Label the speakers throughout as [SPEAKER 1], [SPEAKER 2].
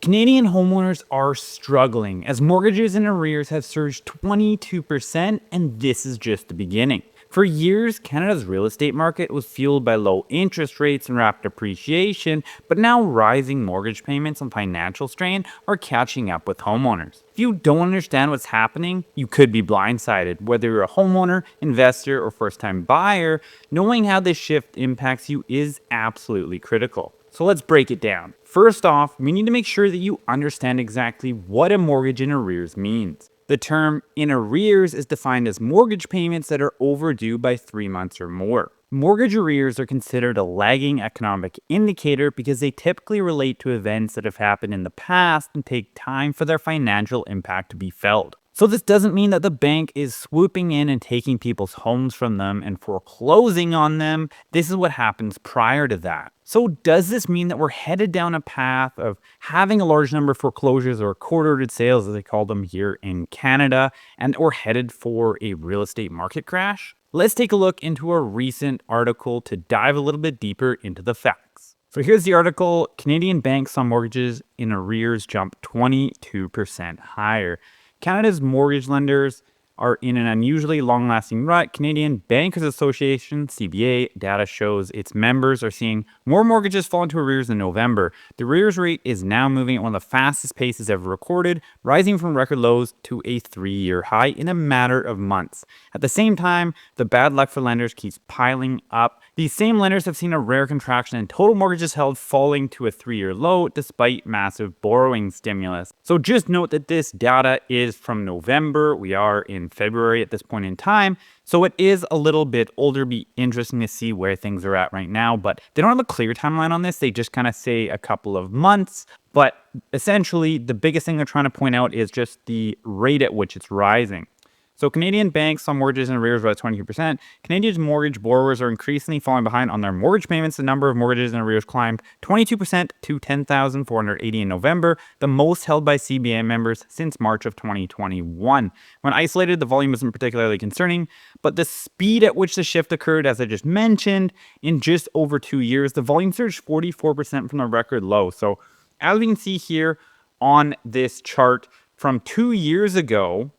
[SPEAKER 1] Canadian homeowners are struggling as mortgages in arrears have surged 22%, and this is just the beginning. For years, Canada's real estate market was fueled by low interest rates and rapid appreciation, but now rising mortgage payments and financial strain are catching up with homeowners. If you don't understand what's happening, you could be blindsided. Whether you're a homeowner, investor, or first-time buyer, knowing how this shift impacts you is absolutely critical. So let's break it down. First off, we need to make sure that you understand exactly what a mortgage in arrears means. The term in arrears is defined as mortgage payments that are overdue by 3 months or more. Mortgage arrears are considered a lagging economic indicator because they typically relate to events that have happened in the past and take time for their financial impact to be felt. So this doesn't mean that the bank is swooping in and taking people's homes from them and foreclosing on them. This is what happens prior to that. So does this mean that we're headed down a path of having a large number of foreclosures or court-ordered sales, as they call them here in Canada, and we're headed for a real estate market crash? Let's take a look into a recent article to dive a little bit deeper into the facts. So here's the article. Canadian banks on mortgages in arrears jump 22% higher. Canada's mortgage lenders are in an unusually long-lasting rut. Canadian Bankers Association, CBA, data shows its members are seeing more mortgages fall into arrears in November. The arrears rate is now moving at one of the fastest paces ever recorded, rising from record lows to a 3-year high in a matter of months. At the same time, the bad luck for lenders keeps piling up. These same lenders have seen a rare contraction in total mortgages held, falling to a 3-year low despite massive borrowing stimulus. So just note that this data is from November. We are in February at this point in time, so it is a little bit older. Be interesting to see where things are at right now, but they don't have a clear timeline on this. They just kind of say a couple of months, but essentially the biggest thing they're trying to point out is just the rate at which it's rising. So Canadian banks on mortgages in arrears by 22%. Canadian mortgage borrowers are increasingly falling behind on their mortgage payments. The number of mortgages in arrears climbed 22% to 10,480 in November, the most held by CBA members since March of 2021. When isolated, the volume isn't particularly concerning, but the speed at which the shift occurred, as I just mentioned, in just over 2 years, the volume surged 44% from the record low. So as we can see here on this chart, from 2 years ago,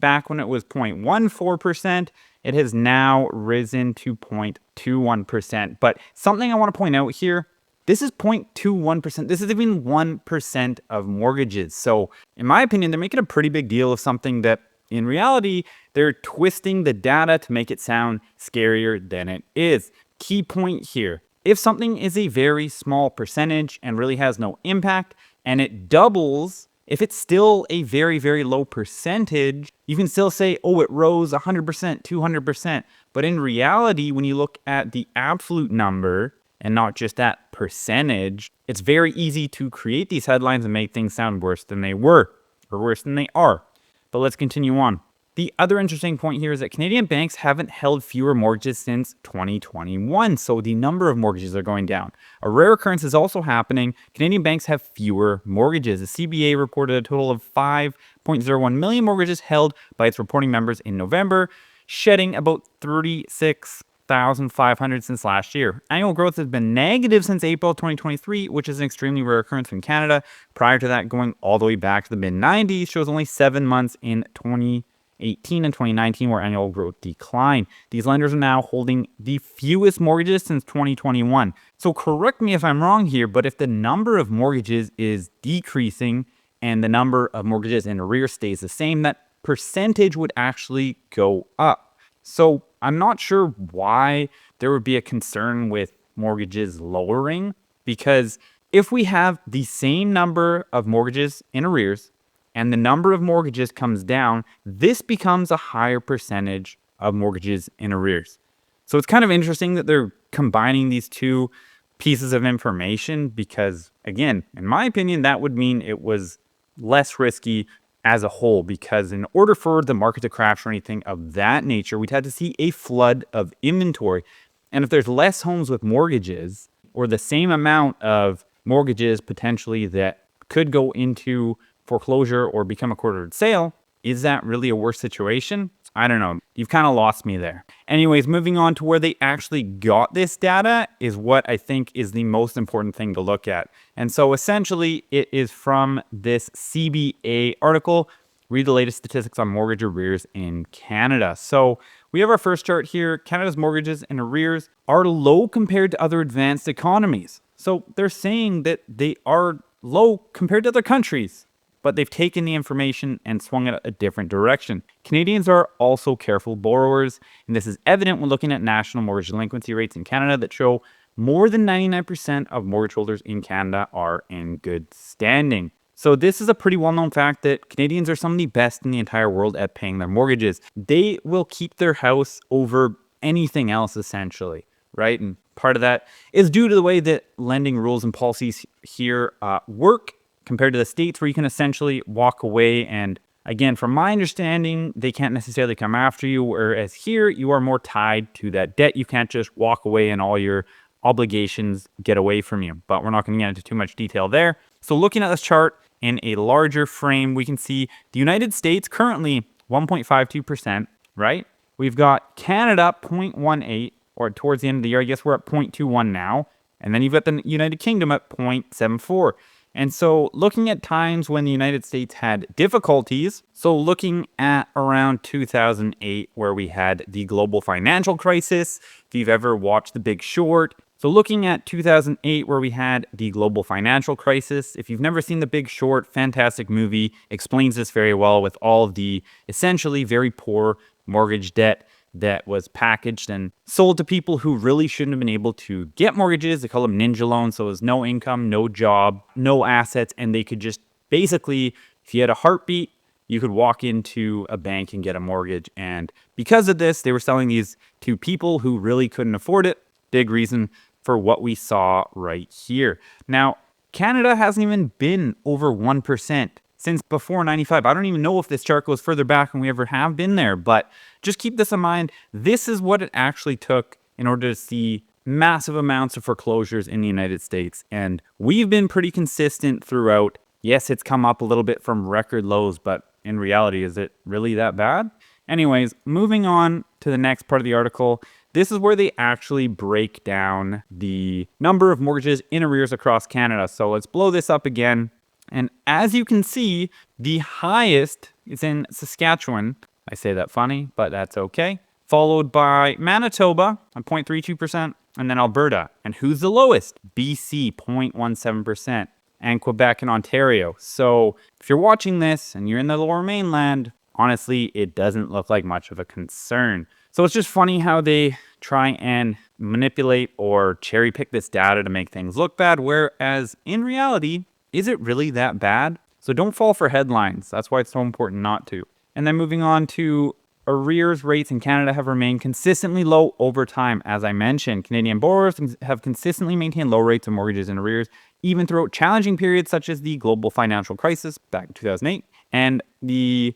[SPEAKER 1] back when it was 0.14%, it has now risen to 0.21%. But something I want to point out here, this is 0.21%. This is even 1% of mortgages. So in my opinion, they're making a pretty big deal of something that in reality, they're twisting the data to make it sound scarier than it is. Key point here, if something is a very small percentage and really has no impact and it doubles, if it's still a very, very low percentage, you can still say, oh, it rose 100%, 200%. But in reality, when you look at the absolute number and not just that percentage, it's very easy to create these headlines and make things sound worse than they were or worse than they are. But let's continue on. The other interesting point here is that Canadian banks haven't held fewer mortgages since 2021, so the number of mortgages are going down. A rare occurrence is also happening. Canadian banks have fewer mortgages. The CBA reported a total of 5.01 million mortgages held by its reporting members in November, shedding about 36,500 since last year. Annual growth has been negative since April 2023, which is an extremely rare occurrence in Canada. Prior to that, going all the way back to the mid-90s, shows only 7 months in 2018 and 2019 where annual growth declined. These lenders are now holding the fewest mortgages since 2021. So correct me if I'm wrong here, but if the number of mortgages is decreasing and the number of mortgages in arrears stays the same, that percentage would actually go up. So I'm not sure why there would be a concern with mortgages lowering, because if we have the same number of mortgages in arrears and the number of mortgages comes down, this becomes a higher percentage of mortgages in arrears. So it's kind of interesting that they're combining these two pieces of information because, again, in my opinion, that would mean it was less risky as a whole, because in order for the market to crash or anything of that nature, we'd have to see a flood of inventory. And if there's less homes with mortgages or the same amount of mortgages potentially that could go into foreclosure or become a court-ordered sale, is that really a worse situation? I don't know. You've kind of lost me there. Anyways, moving on to where they actually got this data is what I think is the most important thing to look at. And so essentially it is from this CBA article, read the latest statistics on mortgage arrears in Canada. So we have our first chart here. Canada's mortgages and arrears are low compared to other advanced economies. So they're saying that they are low compared to other countries, but they've taken the information and swung it a different direction. Canadians are also careful borrowers, and this is evident when looking at national mortgage delinquency rates in Canada that show more than 99% of mortgage holders in Canada are in good standing. So this is a pretty well-known fact that Canadians are some of the best in the entire world at paying their mortgages. They will keep their house over anything else, essentially, right? And part of that is due to the way that lending rules and policies here work compared to the States, where you can essentially walk away. And again, from my understanding, they can't necessarily come after you, whereas here you are more tied to that debt. You can't just walk away and all your obligations get away from you. But we're not going to get into too much detail there. So looking at this chart in a larger frame, we can see the United States currently 1.52%, right? We've got Canada 0.18, or towards the end of the year, I guess we're at 0.21 now. And then you've got the United Kingdom at 0.74. And so looking at times when the United States had difficulties, so looking at around 2008, where we had the global financial crisis, if you've ever watched The Big Short. So looking at 2008, where we had the global financial crisis, if you've never seen The Big Short, fantastic movie, explains this very well with all of the essentially very poor mortgage debt that was packaged and sold to people who really shouldn't have been able to get mortgages. They call them ninja loans. So it was no income, no job, no assets. And they could just basically, if you had a heartbeat, you could walk into a bank and get a mortgage. And because of this, they were selling these to people who really couldn't afford it. Big reason for what we saw right here. Now, Canada hasn't even been over 1% since before 95. I don't even know if this chart goes further back than we ever have been there, but just keep this in mind. This is what it actually took in order to see massive amounts of foreclosures in the United States. And we've been pretty consistent throughout. Yes, it's come up a little bit from record lows, but in reality, is it really that bad? Anyways, moving on to the next part of the article. This is where they actually break down the number of mortgages in arrears across Canada. So let's blow this up again. And as you can see, the highest is in Saskatchewan. I say that funny, but that's okay. Followed by Manitoba at 0.32%, and then Alberta. And who's the lowest? BC, 0.17%, and Quebec and Ontario. So if you're watching this and you're in the Lower Mainland, honestly, it doesn't look like much of a concern. So it's just funny how they try and manipulate or cherry pick this data to make things look bad, whereas in reality, is it really that bad? So don't fall for headlines. That's why it's so important not to. And then moving on to arrears rates in Canada have remained consistently low over time. As I mentioned, Canadian borrowers have consistently maintained low rates of mortgages and arrears, even throughout challenging periods such as the global financial crisis back in 2008 and the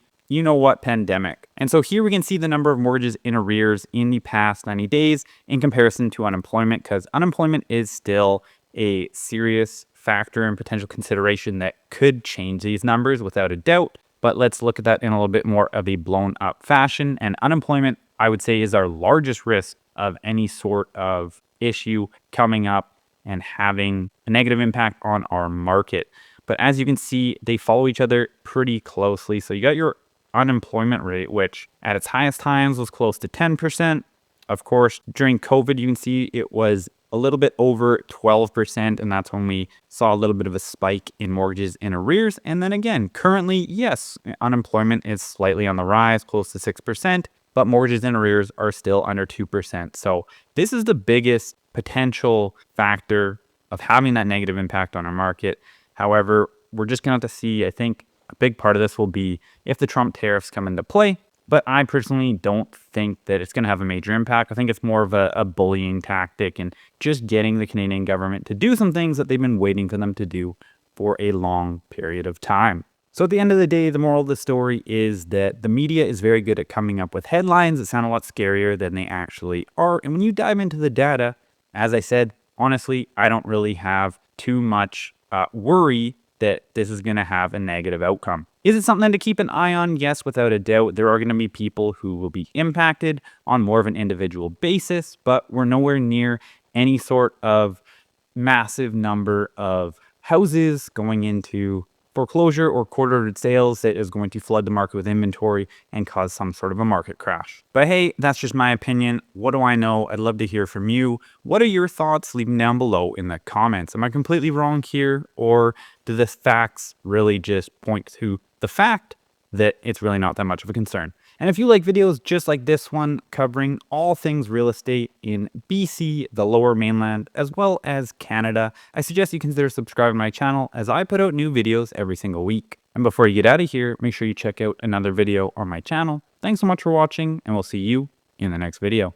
[SPEAKER 1] pandemic. And so here we can see the number of mortgages in arrears in the past 90 days in comparison to unemployment, because unemployment is still a serious factor and potential consideration that could change these numbers without a doubt. But let's look at that in a little bit more of a blown up fashion. And unemployment, I would say, is our largest risk of any sort of issue coming up and having a negative impact on our market. But as you can see, they follow each other pretty closely. So you got your unemployment rate, which at its highest times was close to 10%. Of course, during COVID, you can see it was a little bit over 12%, and that's when we saw a little bit of a spike in mortgages in arrears. And then again, currently, yes, unemployment is slightly on the rise, close to 6%, but mortgages in arrears are still under 2%. So this is the biggest potential factor of having that negative impact on our market. However, we're just going to have to see, I think a big part of this will be if the Trump tariffs come into play. But I personally don't think that it's going to have a major impact. I think it's more of a bullying tactic and just getting the Canadian government to do some things that they've been waiting for them to do for a long period of time. So at the end of the day, the moral of the story is that the media is very good at coming up with headlines that sound a lot scarier than they actually are. And when you dive into the data, as I said, honestly, I don't really have too much worry that this is going to have a negative outcome. Is it something to keep an eye on? Yes, without a doubt. There are going to be people who will be impacted on more of an individual basis, but we're nowhere near any sort of massive number of houses going into foreclosure or court-ordered sales that is going to flood the market with inventory and cause some sort of a market crash. But hey, that's just my opinion. What do I know? I'd love to hear from you. What are your thoughts? Leave them down below in the comments. Am I completely wrong here, or do the facts really just point to the fact that it's really not that much of a concern? And if you like videos just like this one covering all things real estate in BC, the Lower Mainland, as well as Canada, I suggest you consider subscribing to my channel as I put out new videos every single week. And before you get out of here, make sure you check out another video on my channel. Thanks so much for watching, and we'll see you in the next video.